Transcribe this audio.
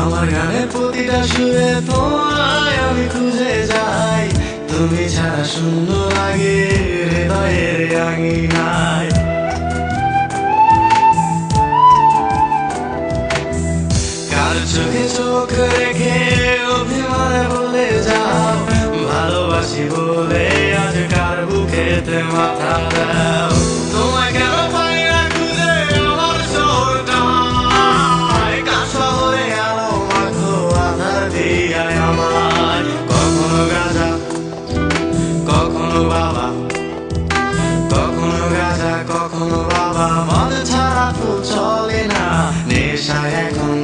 আমার গানের প্রতিটা সুরে তোমায় আমি খুঁজে যাই, তুমি ছাড়া শূন্য লাগে হৃদয়ের আঙিনায়। কার চোখে চোখ রেখে অভিমানে বলে যাও ভালোবাসি বলে, আজ কার বুকেতে মাথা দাও। তোমায় কেন পাই না খুঁজে আমার শহরটায়, কার শহরে আলো মাখো আধার দিয়ায় আমায়। কখনো গাঁজা কখনো বাবা, কখনো গাঁজা কখনো বাবা, মদ ছাড়া তো চলে না, নেশা এখন